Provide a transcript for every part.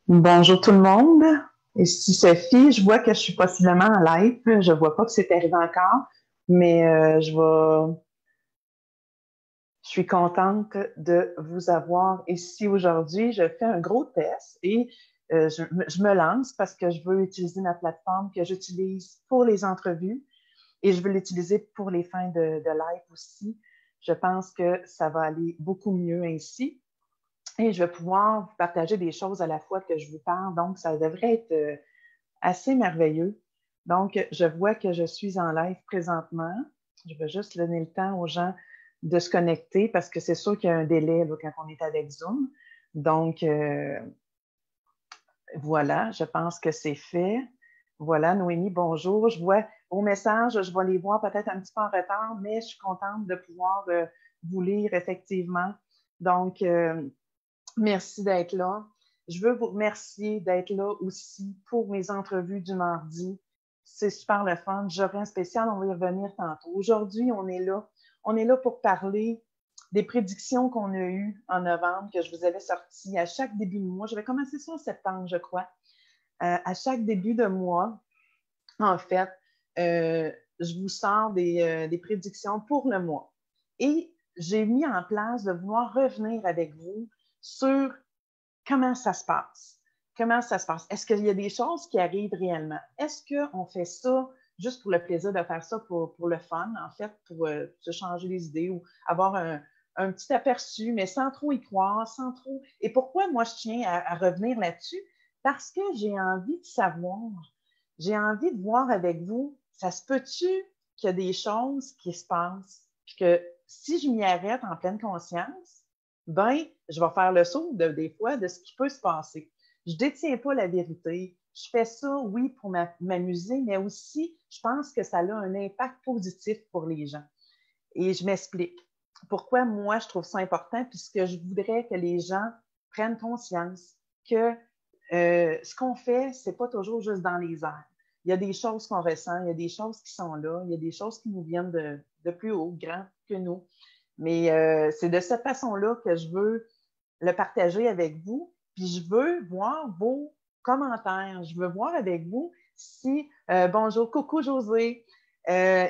Bonjour tout le monde. Ici Sophie. Je vois que je suis possiblement en live. Je vois pas que c'est arrivé encore, mais je suis contente de vous avoir ici aujourd'hui. Je fais un gros test et je me lance parce que je veux utiliser ma plateforme que j'utilise pour les entrevues et je veux l'utiliser pour les fins de live aussi. Je pense que ça va aller beaucoup mieux ainsi. Et je vais pouvoir vous partager des choses à la fois que je vous parle. Donc, ça devrait être assez merveilleux. Donc, je vois que je suis en live présentement. Je vais juste donner le temps aux gens de se connecter parce que c'est sûr qu'il y a un délai là, quand on est avec Zoom. Donc, voilà, je pense que c'est fait. Voilà, Noémie, bonjour. Je vois vos messages, je vais les voir peut-être un petit peu en retard, mais je suis contente de pouvoir vous lire effectivement. Donc, merci d'être là. Je veux vous remercier d'être là aussi pour mes entrevues du mardi. C'est super le fun. J'aurai un spécial, on va y revenir tantôt. Aujourd'hui, on est là. On est là pour parler des prédictions qu'on a eues en novembre, que je vous avais sorties à chaque début de mois. Je vais commencer ça en septembre, je crois. À chaque début de mois, en fait, euh, je vous sors des prédictions pour le mois. Et j'ai mis en place de vouloir revenir avec vous sur comment ça se passe. Comment ça se passe? Est-ce qu'il y a des choses qui arrivent réellement? Est-ce qu'on fait ça juste pour le plaisir de faire ça pour le fun, en fait, pour se changer les idées ou avoir un petit aperçu, mais sans trop y croire, sans trop. Et pourquoi moi je tiens à revenir là-dessus? Parce que j'ai envie de savoir, j'ai envie de voir avec vous, ça se peut-tu qu'il y a des choses qui se passent, puis que si je m'y arrête en pleine conscience, ben, je vais faire le saut des fois de ce qui peut se passer. Je ne détiens pas la vérité. Je fais ça, oui, pour m'amuser, mais aussi, je pense que ça a un impact positif pour les gens. Et je m'explique. Pourquoi moi, je trouve ça important, puisque je voudrais que les gens prennent conscience que ce qu'on fait, c'est pas toujours juste dans les airs. Il y a des choses qu'on ressent, il y a des choses qui sont là, il y a des choses qui nous viennent de plus haut, grand que nous. Mais c'est de cette façon-là que je veux le partager avec vous. Puis je veux voir vos commentaires. Je veux voir avec vous si bonjour, coucou José.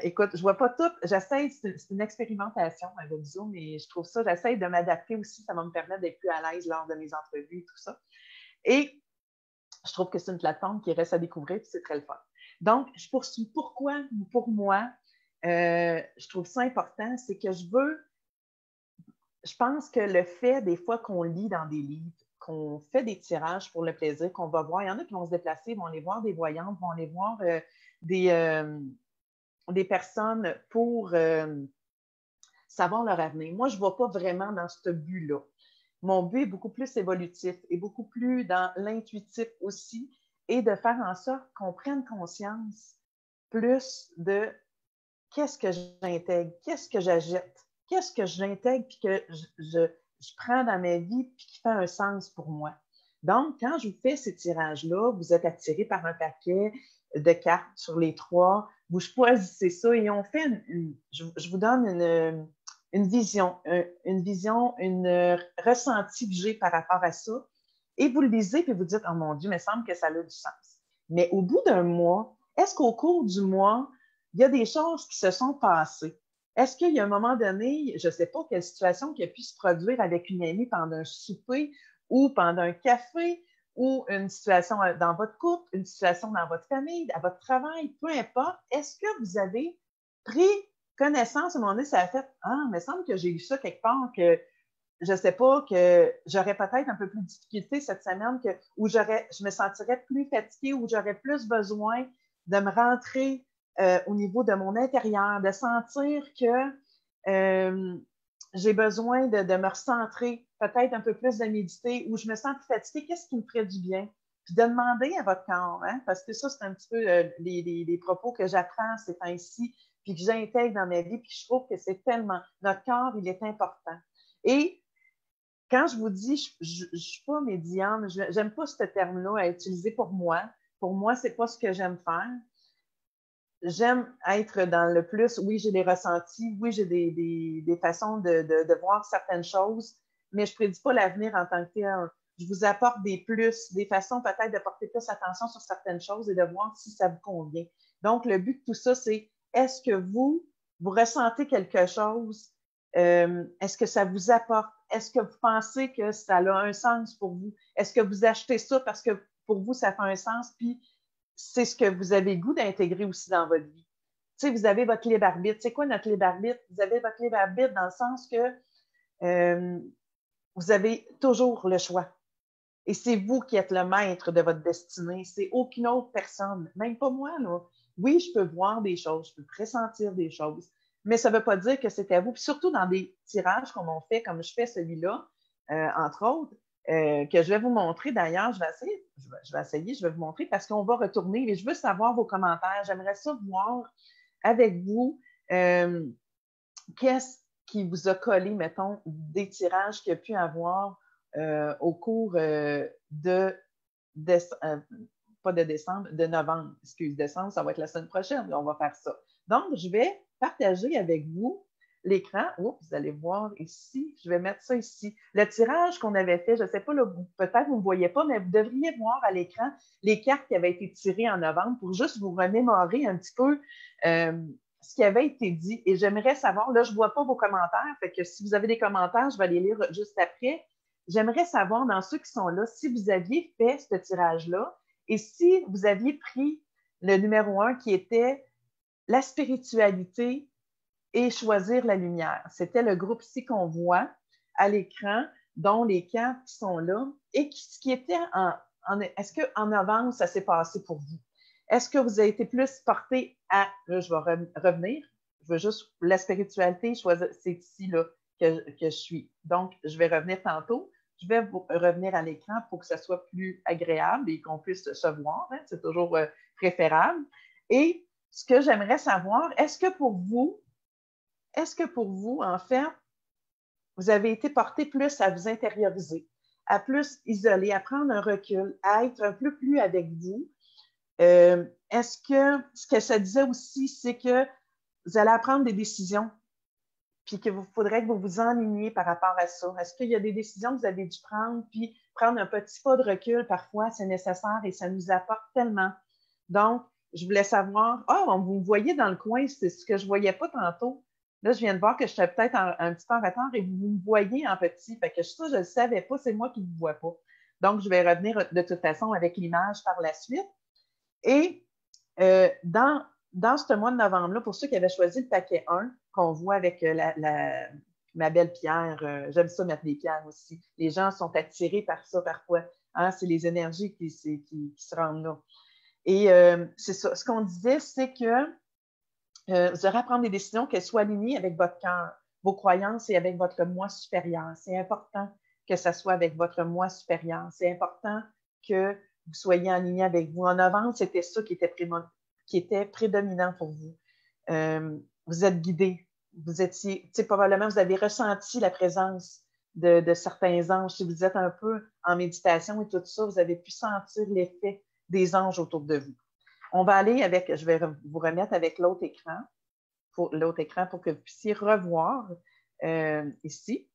Écoute, je vois pas tout. J'essaie, c'est une expérimentation avec Zoom et je trouve ça, j'essaie de m'adapter aussi. Ça va me permettre d'être plus à l'aise lors de mes entrevues et tout ça. Et je trouve que c'est une plateforme qui reste à découvrir, puis c'est très le fun. Donc, je poursuis. Pourquoi, pour moi, je trouve ça important, c'est que je pense que le fait des fois qu'on lit dans des livres, qu'on fait des tirages pour le plaisir, qu'on va voir, il y en a qui vont se déplacer, vont aller voir des voyantes, vont aller voir des, euh, des personnes pour savoir leur avenir. Moi, je ne vais pas vraiment dans ce but-là. Mon but est beaucoup plus évolutif et beaucoup plus dans l'intuitif aussi et de faire en sorte qu'on prenne conscience plus de qu'est-ce que j'intègre, qu'est-ce que j'ajoute, qu'est-ce que j'intègre puis que je prends dans ma vie puis qui fait un sens pour moi. Donc, quand je vous fais ces tirages-là, vous êtes attiré par un paquet de cartes sur les trois, vous choisissez ça et on fait je vous donne une vision, une ressenti que j'ai par rapport à ça. Et vous le lisez puis vous dites, oh mon Dieu, il me semble que ça a du sens. Mais au bout d'un mois, est-ce qu'au cours du mois, il y a des choses qui se sont passées? Est-ce qu'il y a un moment donné, je ne sais pas quelle situation qui a pu se produire avec une amie pendant un souper ou pendant un café ou une situation dans votre couple, une situation dans votre famille, à votre travail, peu importe, est-ce que vous avez pris connaissance à un moment donné, ça a fait ah, il me semble que j'ai lu ça quelque part, que je ne sais pas, que j'aurais peut-être un peu plus de difficulté cette semaine, où je me sentirais plus fatiguée, où j'aurais plus besoin de me rentrer au niveau de mon intérieur, de sentir que euh, j'ai besoin de me recentrer, peut-être un peu plus de méditer, où je me sens plus fatiguée, qu'est-ce qui me ferait du bien? Puis de demander à votre corps, hein, parce que ça, c'est un petit peu les propos que j'apprends ces temps-ci, puis que j'intègre dans ma vie, puis je trouve que c'est tellement, notre corps, il est important. Et quand je vous dis, je ne suis pas médium, j'aime pas ce terme-là à utiliser pour moi. Pour moi, c'est pas ce que j'aime faire. J'aime être dans le plus, oui, j'ai des ressentis, oui, j'ai des façons de voir certaines choses, mais je ne prédis pas l'avenir en tant que tel. je vous apporte des plus, des façons peut-être de porter plus attention sur certaines choses et de voir si ça vous convient. Donc, le but de tout ça, c'est est-ce que vous ressentez quelque chose? Est-ce que ça vous apporte? Est-ce que vous pensez que ça a un sens pour vous? Est-ce que vous achetez ça parce que pour vous, ça fait un sens? Puis, c'est ce que vous avez le goût d'intégrer aussi dans votre vie. Tu sais, vous avez votre libre arbitre. C'est quoi notre libre arbitre? Vous avez votre libre arbitre dans le sens que vous avez toujours le choix. Et c'est vous qui êtes le maître de votre destinée. C'est aucune autre personne, même pas moi, là. Oui, je peux voir des choses, je peux pressentir des choses, mais ça ne veut pas dire que c'est à vous. Puis surtout dans des tirages comme on fait, comme je fais celui-là, entre autres, que je vais vous montrer. D'ailleurs, je vais vous montrer parce qu'on va retourner et je veux savoir vos commentaires. J'aimerais ça voir avec vous qu'est-ce qui vous a collé, mettons, des tirages qu'il y a pu avoir au cours pas de décembre, de novembre. Excuse, décembre, ça va être la semaine prochaine. On va faire ça. Donc, je vais partager avec vous l'écran. Oups, vous allez voir ici. Je vais mettre ça ici. Le tirage qu'on avait fait, je ne sais pas, peut-être vous ne voyez pas, mais vous devriez voir à l'écran les cartes qui avaient été tirées en novembre pour juste vous remémorer un petit peu ce qui avait été dit. Et j'aimerais savoir, là, je ne vois pas vos commentaires, fait que si vous avez des commentaires, je vais les lire juste après. J'aimerais savoir, dans ceux qui sont là, si vous aviez fait ce tirage-là et si vous aviez pris le numéro 1 qui était la spiritualité et choisir la lumière. C'était le groupe ici qu'on voit à l'écran, dont les cartes qui sont là et ce qui était est-ce qu'en novembre, ça s'est passé pour vous? Est-ce que vous avez été plus porté à, là, je vais revenir, je veux juste la spiritualité, choisir, c'est ici là, que je suis. Donc, je vais revenir tantôt. Je vais vous revenir à l'écran pour que ça soit plus agréable et qu'on puisse se voir. Hein, c'est toujours préférable. Et ce que j'aimerais savoir, est-ce que pour vous, en fait, vous avez été porté plus à vous intérioriser, à plus isoler, à prendre un recul, à être un peu plus avec vous? Est-ce que ce que ça disait aussi, c'est que vous allez prendre des décisions, puis qu'il faudrait que vous vous enligniez par rapport à ça? Est-ce qu'il y a des décisions que vous avez dû prendre, puis prendre un petit pas de recul, parfois, c'est nécessaire et ça nous apporte tellement. Donc, je voulais savoir, vous me voyez dans le coin, c'est ce que je ne voyais pas tantôt. Là, je viens de voir que j'étais peut-être un petit peu en retard et vous me voyez en petit. Fait que ça, je ne le savais pas, c'est moi qui ne vous vois pas. Donc, je vais revenir de toute façon avec l'image par la suite. Et dans ce mois de novembre-là, pour ceux qui avaient choisi le paquet 1, qu'on voit avec ma belle pierre, j'aime ça mettre des pierres aussi. Les gens sont attirés par ça parfois. Hein, c'est les énergies qui se rendent là. Et c'est ça. Ce qu'on disait, c'est que vous aurez à prendre des décisions qu'elles soient alignées avec votre cœur, vos croyances et avec votre moi supérieur. C'est important que ça soit avec votre moi supérieur. C'est important que vous soyez aligné avec vous. En novembre, c'était ça qui était prédominant pour vous. Vous êtes guidé. Vous étiez, tu sais, probablement, vous avez ressenti la présence de certains anges. Si vous êtes un peu en méditation et tout ça, vous avez pu sentir l'effet des anges autour de vous. On va aller avec, je vais vous remettre avec l'autre écran pour que vous puissiez revoir ici.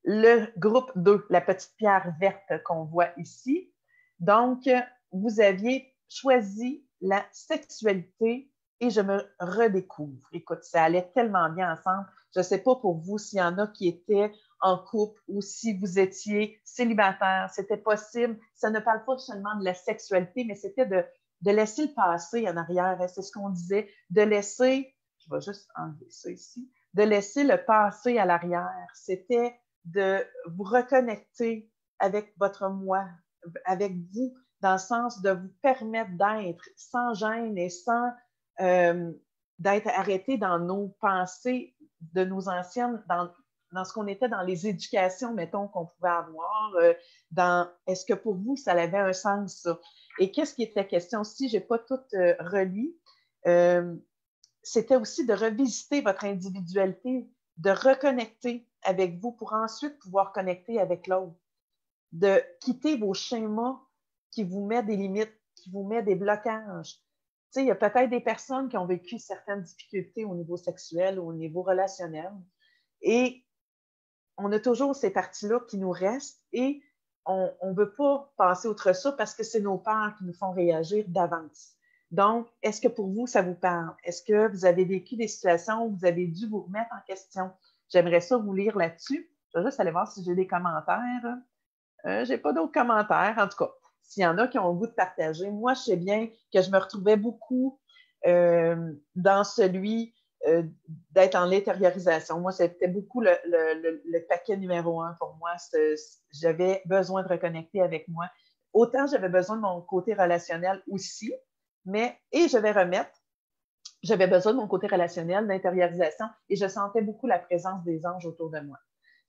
Le groupe 2, la petite pierre verte qu'on voit ici. Donc, vous aviez choisi la sexualité et je me redécouvre. Écoute, ça allait tellement bien ensemble. Je ne sais pas pour vous s'il y en a qui étaient en couple ou si vous étiez célibataire, c'était possible. Ça ne parle pas seulement de la sexualité, mais c'était de laisser le passé en arrière. C'est ce qu'on disait, de laisser, je vais juste enlever ça ici, de laisser le passé à l'arrière. C'était de vous reconnecter avec votre moi, avec vous, dans le sens de vous permettre d'être sans gêne et sans d'être arrêté dans nos pensées de nos anciennes, dans ce qu'on était dans les éducations, mettons, qu'on pouvait avoir, est-ce que pour vous, ça avait un sens, ça? Et qu'est-ce qui était question? Si je n'ai pas tout relis, c'était aussi de revisiter votre individualité, de reconnecter avec vous pour ensuite pouvoir connecter avec l'autre, de quitter vos schémas qui vous mettent des limites, qui vous mettent des blocages. Tu sais, il y a peut-être des personnes qui ont vécu certaines difficultés au niveau sexuel ou au niveau relationnel et on a toujours ces parties-là qui nous restent et on ne veut pas passer outre ça parce que c'est nos peurs qui nous font réagir d'avance. Donc, est-ce que pour vous, ça vous parle? Est-ce que vous avez vécu des situations où vous avez dû vous remettre en question? J'aimerais ça vous lire là-dessus. Je vais juste aller voir si j'ai des commentaires. Je n'ai pas d'autres commentaires. En tout cas, s'il y en a qui ont le goût de partager, moi, je sais bien que je me retrouvais beaucoup dans celui d'être en l'intériorisation. Moi, c'était beaucoup le paquet numéro 1 pour moi. J'avais besoin de reconnecter avec moi. Autant j'avais besoin de mon côté relationnel aussi, et je vais remettre, j'avais besoin de mon côté relationnel, d'intériorisation, et je sentais beaucoup la présence des anges autour de moi.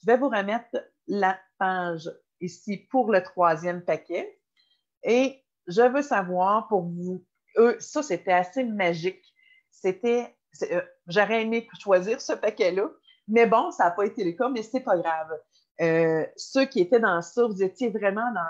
Je vais vous remettre la page ici pour le 3e paquet. Et je veux savoir pour vous, ça c'était assez magique. J'aurais aimé choisir ce paquet-là, mais bon, ça n'a pas été le cas, mais c'est pas grave. Ceux qui étaient dans ça, vous étiez vraiment dans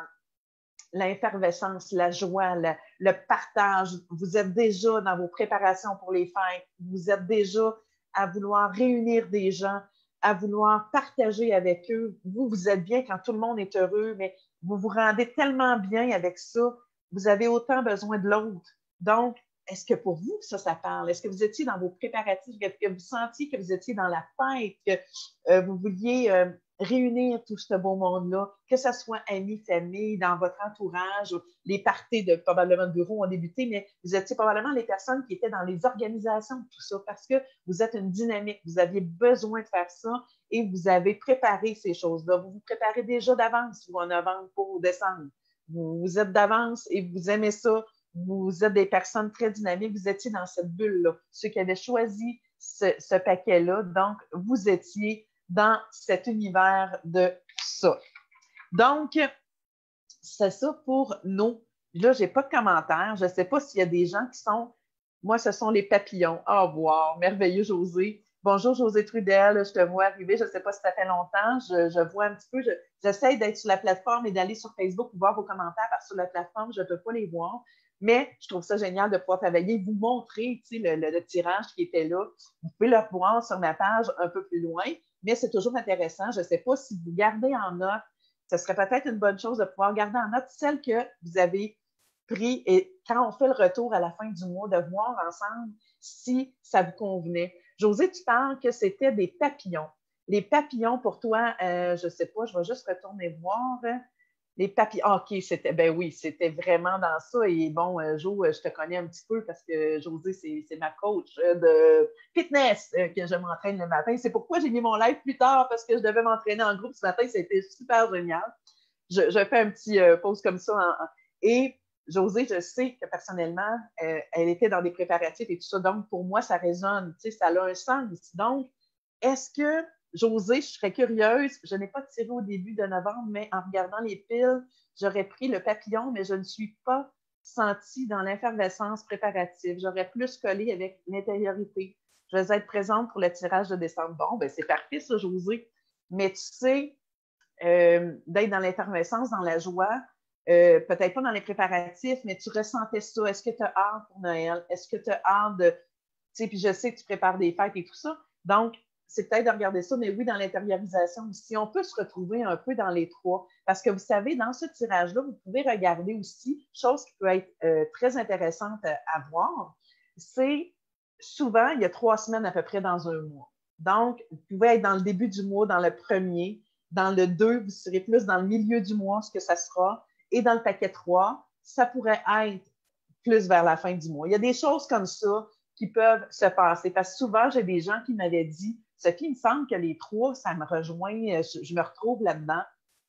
l'effervescence, la joie, le partage. Vous êtes déjà dans vos préparations pour les fêtes. Vous êtes déjà à vouloir réunir des gens, à vouloir partager avec eux. Vous êtes bien quand tout le monde est heureux, mais vous vous rendez tellement bien avec ça. Vous avez autant besoin de l'autre. Donc, est-ce que pour vous, ça parle? Est-ce que vous étiez dans vos préparatifs, que vous sentiez que vous étiez dans la fête, que vous vouliez réunir tout ce beau monde-là, que ce soit amis, famille, dans votre entourage, les parties de probablement de bureau ont débuté, mais vous étiez probablement les personnes qui étaient dans les organisations de tout ça, parce que vous êtes une dynamique, vous aviez besoin de faire ça et vous avez préparé ces choses-là. Vous vous préparez déjà d'avance, ou en novembre pour décembre. Vous êtes d'avance et vous aimez ça. Vous êtes des personnes très dynamiques, vous étiez dans cette bulle-là. Ceux qui avaient choisi ce paquet-là, donc vous étiez dans cet univers de ça. Donc, c'est ça pour nous. Là, je n'ai pas de commentaires. Je ne sais pas s'il y a des gens qui sont... Moi, ce sont les papillons. Oh, wow! Merveilleux, José. Bonjour, José Trudel. Je te vois arriver. Je ne sais pas si ça fait longtemps. Je vois un petit peu. J'essaie d'être sur la plateforme et d'aller sur Facebook pour voir vos commentaires parce que sur la plateforme, je ne peux pas les voir. Mais je trouve ça génial de pouvoir travailler, vous montrer le tirage qui était là. Vous pouvez le voir sur ma page un peu plus loin, mais c'est toujours intéressant. Je ne sais pas si vous gardez en note, ce serait peut-être une bonne chose de pouvoir garder en note celle que vous avez pris et quand on fait le retour à la fin du mois, de voir ensemble si ça vous convenait. José, tu parles que c'était des papillons. Les papillons, pour toi, je ne sais pas, je vais juste retourner voir. Les papillons, OK, ben oui, c'était vraiment dans ça. Et bon, Jo, je te connais un petit peu parce que José, c'est ma coach de fitness que je m'entraîne le matin. C'est pourquoi j'ai mis mon live plus tard parce que je devais m'entraîner en groupe ce matin. C'était super génial. Je fais un petit pause comme ça. Et José, je sais que personnellement, elle était dans des préparatifs et tout ça. Donc, pour moi, ça résonne, tu sais, ça a un sens. Donc, est-ce que José, je serais curieuse, je n'ai pas tiré au début de novembre, mais en regardant les piles, j'aurais pris le papillon, mais je ne suis pas sentie dans l'effervescence préparative. J'aurais plus collé avec l'intériorité. Je vais être présente pour le tirage de décembre. Bon, ben c'est parfait ça, José. Mais tu sais, d'être dans l'effervescence, dans la joie, peut-être pas dans les préparatifs, mais tu ressentais ça. Est-ce que tu as hâte pour Noël? Est-ce que tu as hâte de... Tu sais, puis je sais que tu prépares des fêtes et tout ça. Donc, c'est peut-être de regarder ça, mais oui, dans l'intériorisation aussi. On peut se retrouver un peu dans les trois. Parce que vous savez, dans ce tirage-là, vous pouvez regarder aussi, chose qui peut être très intéressante à voir, c'est souvent, il y a 3 semaines à peu près dans un mois. Donc, vous pouvez être dans le début du mois, dans le premier. Dans le 2, vous serez plus dans le milieu du mois, ce que ça sera. Et dans le paquet 3, ça pourrait être plus vers la fin du mois. Il y a des choses comme ça qui peuvent se passer. Parce que souvent, j'ai des gens qui m'avaient dit, Sophie, il me semble que les 3, ça me rejoint, je me retrouve là-dedans.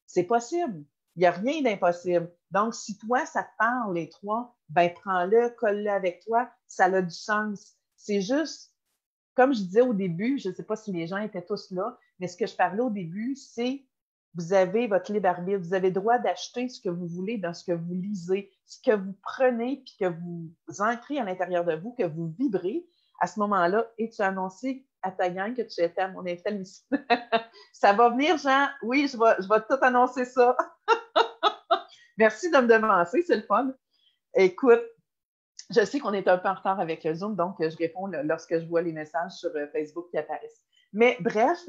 C'est possible. Il n'y a rien d'impossible. Donc, si toi, ça te parle, les 3, ben prends-le, colle-le avec toi. Ça a du sens. C'est juste, comme je disais au début, je ne sais pas si les gens étaient tous là, mais ce que je parlais au début, c'est vous avez votre libre arbitre, vous avez le droit d'acheter ce que vous voulez dans ce que vous lisez, ce que vous prenez puis que vous ancrez à l'intérieur de vous, que vous vibrez. À ce moment-là, et tu as annoncé à ta gang que tu étais à mon intel ici. Ça va venir, Jean? Oui, je vais tout annoncer ça. Merci de me devancer, c'est le fun. Écoute, je sais qu'on est un peu en retard avec le Zoom, donc je réponds lorsque je vois les messages sur Facebook qui apparaissent. Mais bref,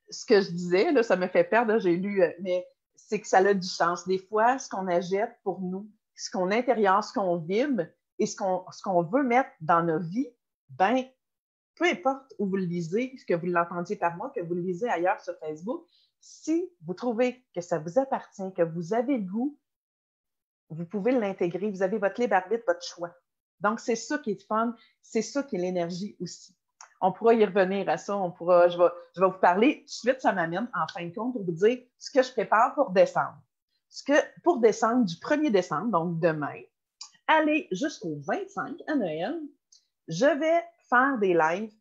ce que je disais, là, ça me fait perdre, là, j'ai lu, mais c'est que ça a du sens. Des fois, ce qu'on achète pour nous, ce qu'on intérieur, ce qu'on vibre et ce qu'on veut mettre dans nos vies, ben, peu importe où vous le lisez, que vous l'entendiez par moi, que vous le lisez ailleurs sur Facebook, si vous trouvez que ça vous appartient, que vous avez le goût, vous pouvez l'intégrer. Vous avez votre libre arbitre, votre choix. Donc, c'est ça qui est fun. C'est ça qui est l'énergie aussi. On pourra y revenir à ça. Je vais vous parler. Tout de suite, ça m'amène, en fin de compte, pour vous dire ce que je prépare pour décembre. Pour décembre, du 1er décembre, donc demain, aller jusqu'au 25 à Noël, je vais faire des lives,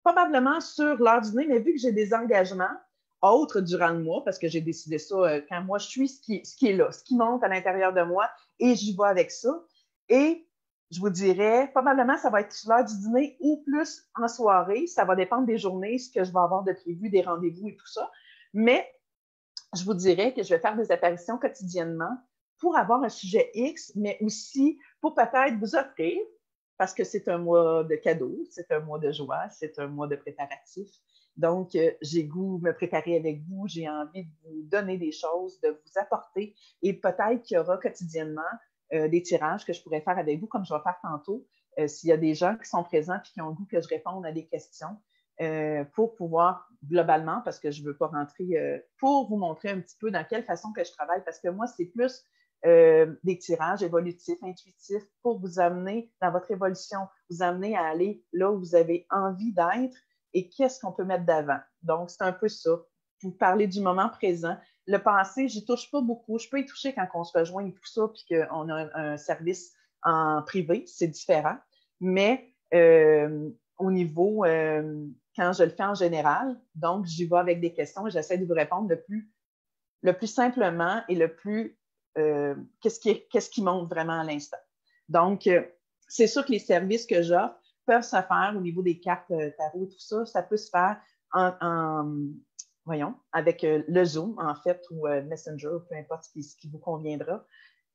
probablement sur l'heure du dîner, mais vu que j'ai des engagements autres durant le mois, parce que j'ai décidé ça quand moi je suis ce qui est là, ce qui monte à l'intérieur de moi, et j'y vais avec ça. Et je vous dirais, probablement, ça va être sur l'heure du dîner ou plus en soirée. Ça va dépendre des journées, ce que je vais avoir de prévu, des rendez-vous et tout ça. Mais je vous dirais que je vais faire des apparitions quotidiennement pour avoir un sujet X, mais aussi pour peut-être vous offrir, parce que c'est un mois de cadeaux, c'est un mois de joie, c'est un mois de préparatifs. Donc, j'ai goût de me préparer avec vous, j'ai envie de vous donner des choses, de vous apporter, et peut-être qu'il y aura quotidiennement des tirages que je pourrais faire avec vous, comme je vais faire tantôt, s'il y a des gens qui sont présents et qui ont le goût que je réponde à des questions. Pour pouvoir, globalement, parce que je ne veux pas rentrer, pour vous montrer un petit peu dans quelle façon que je travaille, parce que moi, c'est plus des tirages évolutifs, intuitifs, pour vous amener dans votre évolution, vous amener à aller là où vous avez envie d'être et qu'est-ce qu'on peut mettre d'avant. Donc, c'est un peu ça. Vous parlez du moment présent. Le passé, j'y touche pas beaucoup. Je peux y toucher quand on se rejoint et tout ça, puis qu'on a un service en privé, c'est différent. Mais au niveau, quand je le fais en général, donc j'y vais avec des questions et j'essaie de vous répondre le plus simplement et le plus qu'est-ce qui monte vraiment à l'instant. Donc, c'est sûr que les services que j'offre peuvent se faire au niveau des cartes tarot et tout ça. Ça peut se faire voyons, avec le Zoom, en fait, ou Messenger, peu importe ce qui vous conviendra.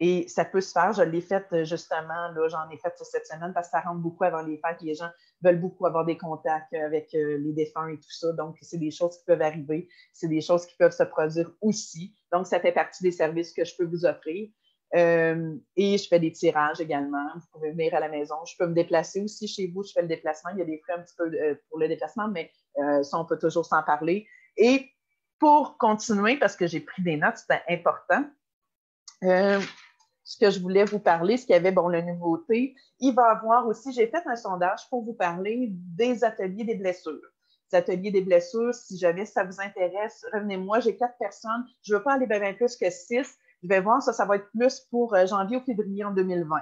Et ça peut se faire. Je l'ai fait justement, là, j'en ai fait cette semaine parce que ça rentre beaucoup avant les fêtes. Les gens veulent beaucoup avoir des contacts avec les défunts et tout ça. Donc, c'est des choses qui peuvent arriver. C'est des choses qui peuvent se produire aussi. Donc, ça fait partie des services que je peux vous offrir. Et je fais des tirages également. Vous pouvez venir à la maison. Je peux me déplacer aussi chez vous. Je fais le déplacement. Il y a des frais un petit peu pour le déplacement, mais ça, on peut toujours s'en parler. Et pour continuer, parce que j'ai pris des notes, c'était important, ce que je voulais vous parler, ce qu'il y avait, bon, la nouveauté, il va y avoir aussi, j'ai fait un sondage pour vous parler des ateliers des blessures. Les ateliers des blessures, si jamais ça vous intéresse, revenez-moi, j'ai 4 personnes, je ne veux pas aller bien plus que 6, je vais voir, ça va être plus pour janvier ou février en 2020.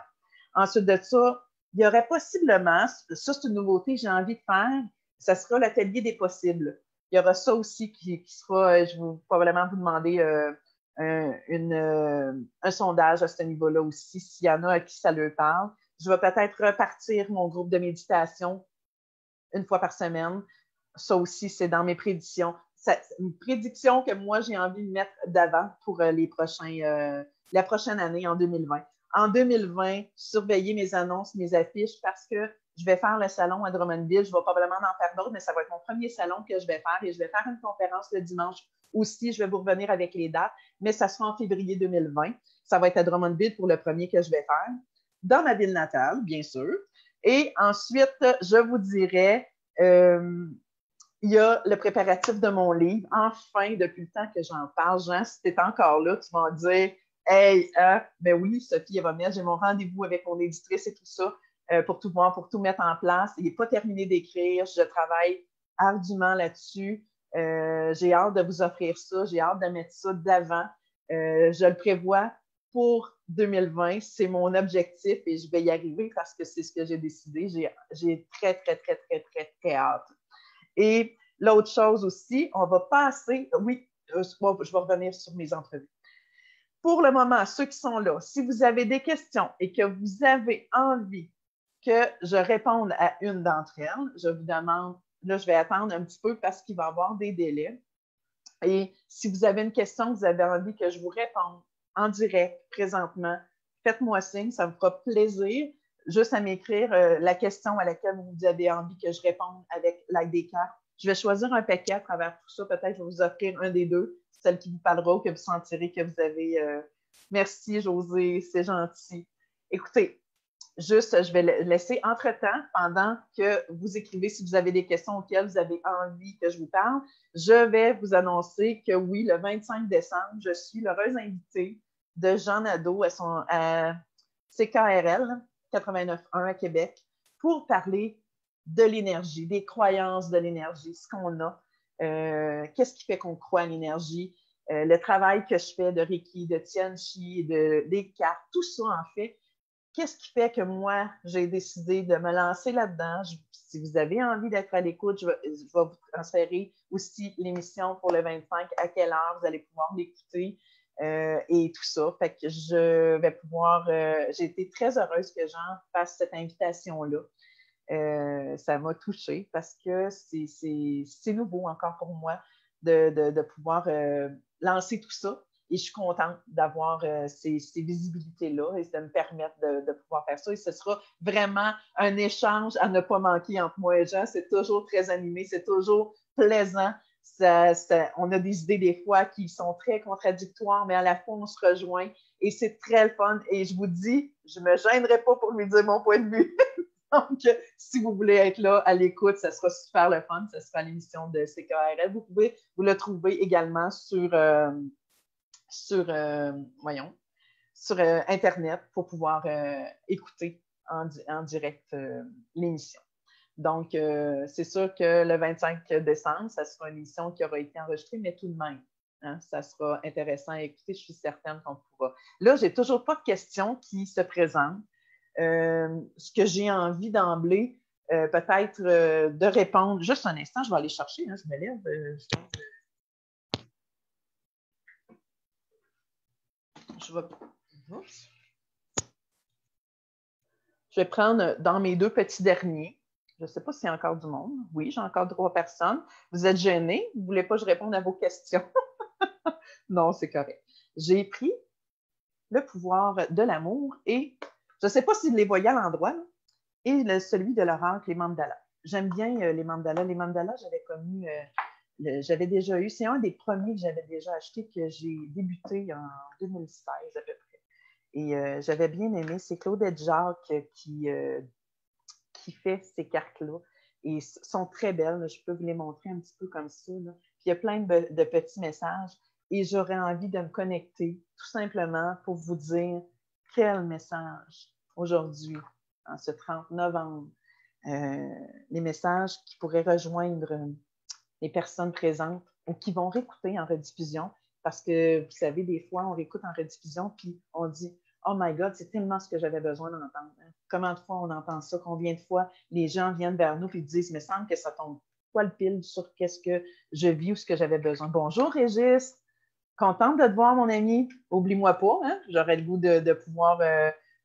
Ensuite de ça, il y aurait possiblement, ça c'est une nouveauté que j'ai envie de faire, ça sera l'atelier des possibles. Il y aura ça aussi qui sera, je vais probablement vous demander un sondage à ce niveau-là aussi, s'il y en a à qui ça leur parle. Je vais peut-être repartir mon groupe de méditation une fois par semaine. Ça aussi, c'est dans mes prédictions. C'est une prédiction que moi, j'ai envie de mettre d'avant pour la prochaine année, en 2020. En 2020, surveillez mes annonces, mes affiches, parce que je vais faire le salon à Drummondville. Je vais probablement en faire d'autres, mais ça va être mon premier salon que je vais faire et je vais faire une conférence le dimanche aussi. Je vais vous revenir avec les dates, mais ça sera en février 2020. Ça va être à Drummondville pour le premier que je vais faire, dans ma ville natale, bien sûr. Et ensuite, je vous dirais, il y a le préparatif de mon livre. Enfin, depuis le temps que j'en parle, Jean, si tu es encore là, tu vas me dire hey, ben oui, Sophie, elle va mettre, j'ai mon rendez-vous avec mon éditrice et tout ça pour tout voir, pour tout mettre en place. Il n'est pas terminé d'écrire. Je travaille ardument là-dessus. J'ai hâte de vous offrir ça. J'ai hâte de mettre ça d'avant. Je le prévois pour 2020. C'est mon objectif et je vais y arriver parce que c'est ce que j'ai décidé. J'ai très, très, très, très, très, très hâte. Et l'autre chose aussi, on va passer, oui, je vais revenir sur mes entrevues. Pour le moment, ceux qui sont là, si vous avez des questions et que vous avez envie que je réponde à une d'entre elles, je vous demande, là, je vais attendre un petit peu parce qu'il va y avoir des délais. Et si vous avez une question, vous avez envie que je vous réponde en direct, présentement, faites-moi signe, ça me fera plaisir. Juste à m'écrire la question à laquelle vous avez envie que je réponde avec l'aide des cartes. Je vais choisir un paquet à travers tout ça. Peut-être je vais vous offrir un des deux, celle qui vous parlera ou que vous sentirez que vous avez... Merci, José, c'est gentil. Écoutez, juste, je vais laisser entre-temps, pendant que vous écrivez, si vous avez des questions auxquelles vous avez envie que je vous parle, je vais vous annoncer que oui, le 25 décembre, je suis l'heureuse invitée de Jean Nadeau à CKRL 89.1 à Québec pour parler de l'énergie, des croyances de l'énergie, ce qu'on a, qu'est-ce qui fait qu'on croit à l'énergie, le travail que je fais de Reiki, de Tian Chi, des cartes, tout ça en fait. Qu'est-ce qui fait que moi, j'ai décidé de me lancer là-dedans? Si vous avez envie d'être à l'écoute, je vais vous transférer aussi l'émission pour le 25, à quelle heure vous allez pouvoir l'écouter et tout ça. Fait que je vais pouvoir... j'ai été très heureuse que Jean fasse cette invitation-là. Ça m'a touchée parce que c'est nouveau encore pour moi de pouvoir lancer tout ça. Et je suis contente d'avoir ces visibilités-là et de me permettre de pouvoir faire ça. Et ce sera vraiment un échange à ne pas manquer entre moi et Jean. C'est toujours très animé, c'est toujours plaisant. On a des idées des fois qui sont très contradictoires, mais à la fois, on se rejoint et c'est très le fun. Et je vous dis, je ne me gênerai pas pour lui dire mon point de vue. Donc, si vous voulez être là à l'écoute, ça sera super le fun. Ça sera l'émission de CKRL. Vous pouvez vous le trouver également sur Internet pour pouvoir écouter en direct l'émission. Donc, c'est sûr que le 25 décembre, ça sera une émission qui aura été enregistrée, mais tout de même, hein, ça sera intéressant à écouter. Je suis certaine qu'on pourra. Là, je n'ai toujours pas de questions qui se présentent. Ce que j'ai envie d'emblée, peut-être de répondre. Juste un instant, je vais aller chercher. Hein, je me lève. Je vais prendre dans mes deux petits derniers. Je ne sais pas s'il y a encore du monde. Oui, j'ai encore 3 personnes. Vous êtes gênés? Vous ne voulez pas que je réponde à vos questions? Non, c'est correct. J'ai pris le pouvoir de l'amour et je ne sais pas si vous les voyez à l'endroit, et celui de l'oracle, les mandalas. J'aime bien les mandalas. Les mandalas, j'avais déjà eu. C'est un des premiers que j'avais déjà acheté, que j'ai débuté en 2016 à peu près. Et j'avais bien aimé. C'est Claudette Jacques qui fait ces cartes-là. Et sont très belles. Je peux vous les montrer un petit peu comme ça. Là. Puis il y a plein de petits messages. Et j'aurais envie de me connecter tout simplement pour vous dire quel message aujourd'hui, en ce 30 novembre, les messages qui pourraient rejoindre les personnes présentes ou qui vont réécouter en rediffusion. Parce que, vous savez, des fois, on réécoute en rediffusion puis on dit « Oh my God, c'est tellement ce que j'avais besoin d'entendre. Hein? » Combien de fois on entend ça? Combien de fois les gens viennent vers nous et disent « Il me semble que ça tombe poil pile sur qu'est-ce que je vis ou ce que j'avais besoin. » Bonjour Régis, contente de te voir mon ami. Oublie-moi pas, hein? J'aurais le goût de pouvoir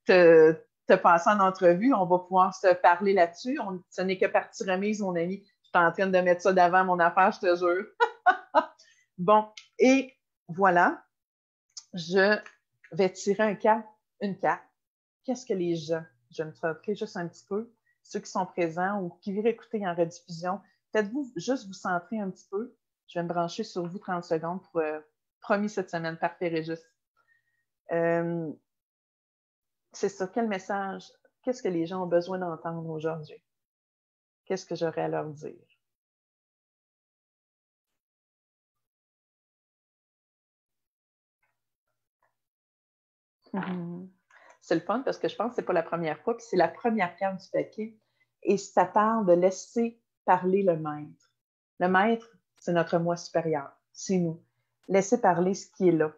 te passer en entrevue. On va pouvoir se parler là-dessus. Ce n'est que partie remise, mon ami. Je suis en train de mettre ça d'avant mon affaire, je te jure. Bon, et voilà. Je vais tirer une carte. Qu'est-ce que les gens, je vais me frotter juste un petit peu, ceux qui sont présents ou qui vont écouter en rediffusion, faites-vous juste vous centrer un petit peu. Je vais me brancher sur vous 30 secondes pour promis cette semaine. Parfait, Régis. C'est ça, quel message, qu'est-ce que les gens ont besoin d'entendre aujourd'hui? Qu'est-ce que j'aurais à leur dire? C'est le fun parce que je pense que ce n'est pas la première fois, puis c'est la première carte du paquet. Et ça parle de laisser parler le maître. Le maître, c'est notre moi supérieur, c'est nous. Laissez parler ce qui est là.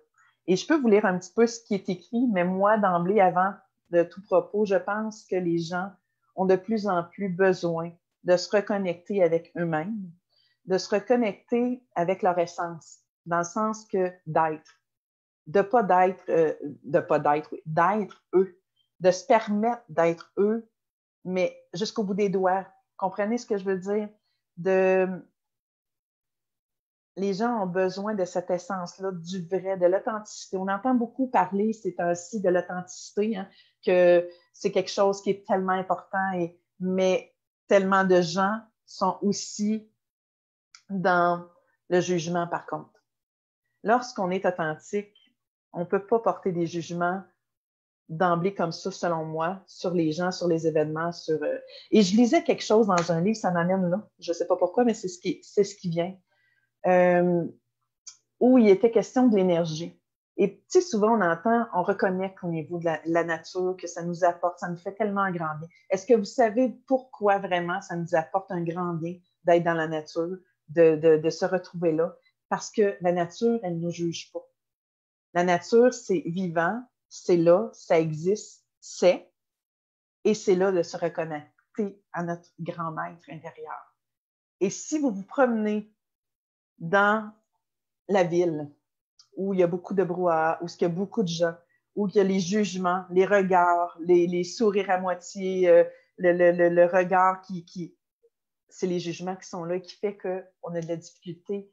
Et je peux vous lire un petit peu ce qui est écrit, mais moi, d'emblée, avant de tout propos, je pense que les gens ont de plus en plus besoin de se reconnecter avec eux-mêmes, de se reconnecter avec leur essence, dans le sens que d'être. D'être eux, de se permettre d'être eux, mais jusqu'au bout des doigts. Comprenez ce que je veux dire? Les gens ont besoin de cette essence-là, du vrai, de l'authenticité. On entend beaucoup parler ces temps-ci de l'authenticité, hein, que c'est quelque chose qui est tellement important, mais tellement de gens sont aussi dans le jugement, par contre. Lorsqu'on est authentique, on ne peut pas porter des jugements d'emblée comme ça, selon moi, sur les gens, sur les événements. Et je lisais quelque chose dans un livre, ça m'amène là, je ne sais pas pourquoi, mais c'est ce qui vient, où il était question de l'énergie. Et tu sais, souvent, on reconnaît qu'au niveau de la nature, que ça nous apporte, ça nous fait tellement un grand bien. Est-ce que vous savez pourquoi vraiment ça nous apporte un grand bien d'être dans la nature, de se retrouver là? Parce que la nature, elle ne nous juge pas. La nature, c'est vivant, c'est là, ça existe, et c'est là de se reconnecter à notre grand maître intérieur. Et si vous vous promenez dans la ville, où il y a beaucoup de brouhaha, où il y a beaucoup de gens, où il y a les jugements, les regards, les sourires à moitié, le regard c'est les jugements qui sont là et qui fait qu'on a de la difficulté.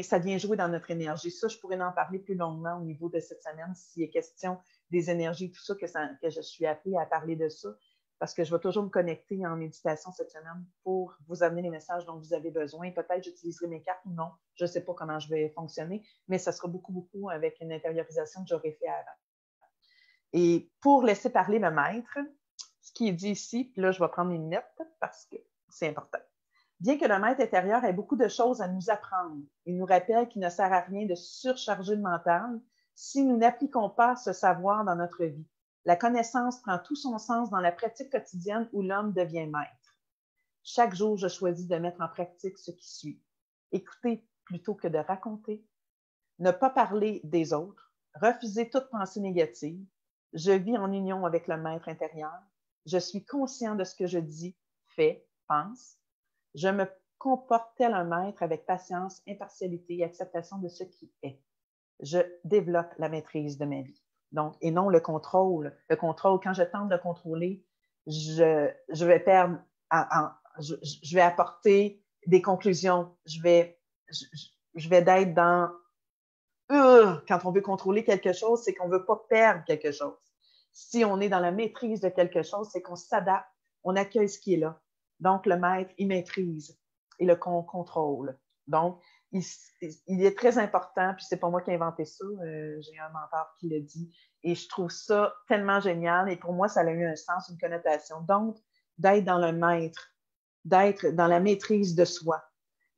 Ça vient jouer dans notre énergie. Ça, je pourrais en parler plus longuement au niveau de cette semaine s'il est question des énergies, tout ça, que je suis appelée à parler de ça, parce que je vais toujours me connecter en méditation cette semaine pour vous amener les messages dont vous avez besoin. Peut-être j'utiliserai mes cartes ou non. Je ne sais pas comment je vais fonctionner, mais ça sera beaucoup, beaucoup avec une intériorisation que j'aurais fait avant. Et pour laisser parler le maître, ce qui est dit ici, puis là, je vais prendre une note parce que c'est important. Bien que le maître intérieur ait beaucoup de choses à nous apprendre, il nous rappelle qu'il ne sert à rien de surcharger le mental si nous n'appliquons pas ce savoir dans notre vie. La connaissance prend tout son sens dans la pratique quotidienne où l'homme devient maître. Chaque jour, je choisis de mettre en pratique ce qui suit. Écouter plutôt que de raconter. Ne pas parler des autres. Refuser toute pensée négative. Je vis en union avec le maître intérieur. Je suis conscient de ce que je dis, fais, pense. Je me comporte tel un maître avec patience, impartialité et acceptation de ce qui est. Je développe la maîtrise de ma vie. Donc, et non le contrôle. Le contrôle, quand je tente de contrôler, je vais perdre, je vais apporter des conclusions. Je vais d'être dans quand on veut contrôler quelque chose, c'est qu'on ne veut pas perdre quelque chose. Si on est dans la maîtrise de quelque chose, c'est qu'on s'adapte, on accueille ce qui est là. Donc, le maître, il maîtrise et le contrôle. Donc, il est très important, puis c'est pas moi qui ai inventé ça, j'ai un mentor qui l'a dit, et je trouve ça tellement génial, et pour moi, ça a eu un sens, une connotation. Donc, d'être dans le maître, d'être dans la maîtrise de soi,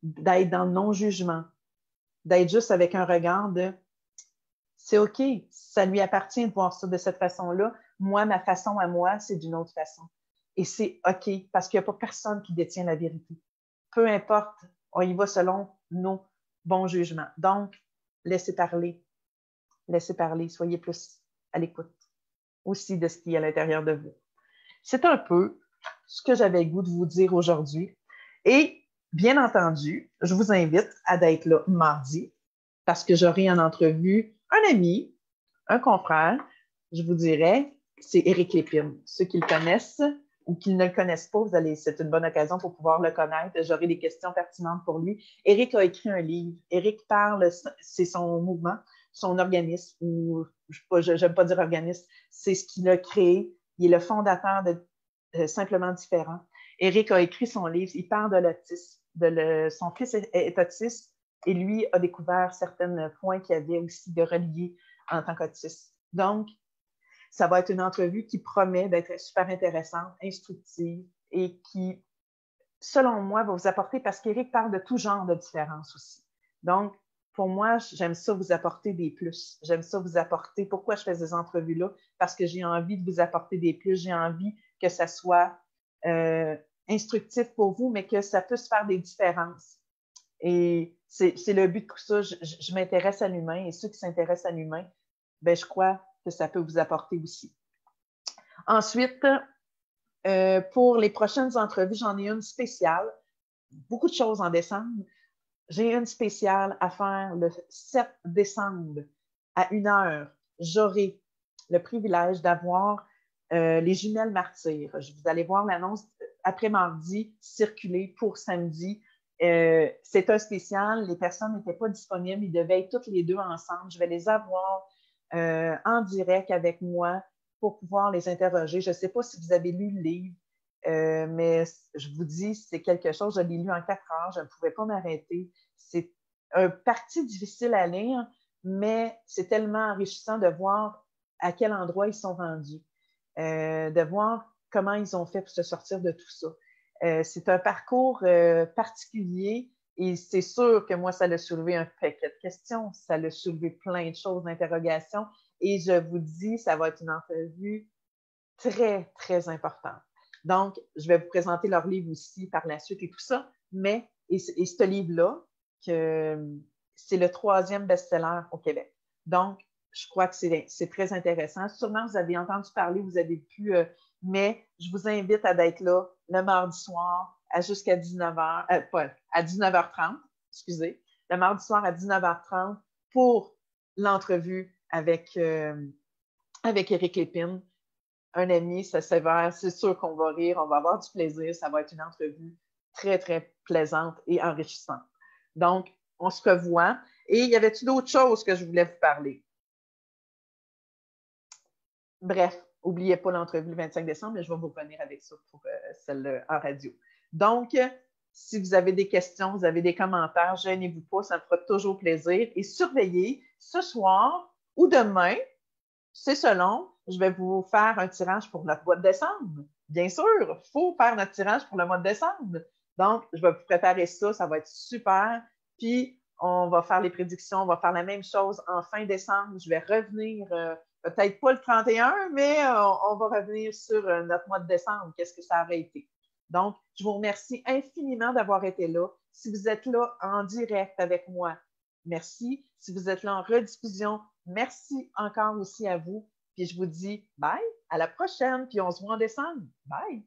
d'être dans le non-jugement, d'être juste avec un regard de c'est OK, ça lui appartient de voir ça de cette façon-là. Moi, ma façon à moi, c'est d'une autre façon. Et c'est OK, parce qu'il n'y a pas personne qui détient la vérité. Peu importe, on y va selon nos bons jugements. Donc, laissez parler, soyez plus à l'écoute aussi de ce qui est à l'intérieur de vous. C'est un peu ce que j'avais le goût de vous dire aujourd'hui. Et bien entendu, je vous invite à être là mardi parce que j'aurai en entrevue un ami, un confrère, je vous dirais, c'est Éric Lépine. Ceux qui le connaissent ou qui ne le connaissent pas, c'est une bonne occasion pour pouvoir le connaître. J'aurai des questions pertinentes pour lui. Éric a écrit un livre. Éric parle, c'est son mouvement, son organisme, ou je n'aime pas dire organisme, c'est ce qu'il a créé. Il est le fondateur de Simplement Différent. Éric a écrit son livre, il parle de l'autisme. Son fils est autiste et lui a découvert certains points qu'il y avait aussi de reliés en tant qu'autiste. Donc, ça va être une entrevue qui promet d'être super intéressante, instructive et qui, selon moi, va vous apporter, parce qu'Éric parle de tout genre de différences aussi. Donc, pour moi, j'aime ça vous apporter des plus. J'aime ça vous apporter. Pourquoi je fais ces entrevues-là? Parce que j'ai envie de vous apporter des plus. J'ai envie que ça soit instructif pour vous, mais que ça puisse faire des différences. Et c'est le but de tout ça. Je m'intéresse à l'humain et ceux qui s'intéressent à l'humain, ben, je crois que ça peut vous apporter aussi. Ensuite, pour les prochaines entrevues, j'en ai une spéciale. Beaucoup de choses en décembre. J'ai une spéciale à faire le 7 décembre à 1h. J'aurai le privilège d'avoir les jumelles martyrs. Vous allez voir l'annonce après mardi circuler pour samedi. C'est un spécial. Les personnes n'étaient pas disponibles. Ils devaient être toutes les deux ensemble. Je vais les avoir en direct avec moi pour pouvoir les interroger. Je ne sais pas si vous avez lu le livre. Mais je vous dis, c'est quelque chose, je l'ai lu en 4 heures, je ne pouvais pas m'arrêter. C'est un parti difficile à lire, mais c'est tellement enrichissant de voir à quel endroit ils sont rendus, de voir comment ils ont fait pour se sortir de tout ça. C'est un parcours particulier et c'est sûr que moi, ça l'a soulevé un paquet de questions, ça l'a soulevé plein de choses, d'interrogations et je vous dis, ça va être une entrevue très, très importante. Donc, je vais vous présenter leur livre aussi par la suite et tout ça, mais, et ce livre-là, c'est le 3e best-seller au Québec. Donc, je crois que c'est très intéressant. Sûrement, vous avez entendu parler, vous avez pu, mais je vous invite à être là le mardi soir jusqu'à 19h, à 19h30, excusez, le mardi soir à 19h30 pour l'entrevue avec Éric Lépine, un ami, ça s'avère, c'est sûr qu'on va rire, on va avoir du plaisir, ça va être une entrevue très, très plaisante et enrichissante. Donc, on se revoit. Et y avait-il d'autres choses que je voulais vous parler? Bref, n'oubliez pas l'entrevue le 25 décembre, mais je vais vous revenir avec ça pour celle en radio. Donc, si vous avez des questions, vous avez des commentaires, gênez-vous pas, ça me fera toujours plaisir. Et surveillez, ce soir ou demain, c'est selon, je vais vous faire un tirage pour notre mois de décembre. Bien sûr, il faut faire notre tirage pour le mois de décembre. Donc, je vais vous préparer ça, ça va être super. Puis, on va faire les prédictions, on va faire la même chose en fin décembre. Je vais revenir, peut-être pas le 31, mais on va revenir sur notre mois de décembre, qu'est-ce que ça aurait été. Donc, je vous remercie infiniment d'avoir été là. Si vous êtes là en direct avec moi, merci. Si vous êtes là en rediffusion, merci encore aussi à vous. Puis je vous dis bye, à la prochaine, puis on se voit en décembre. Bye!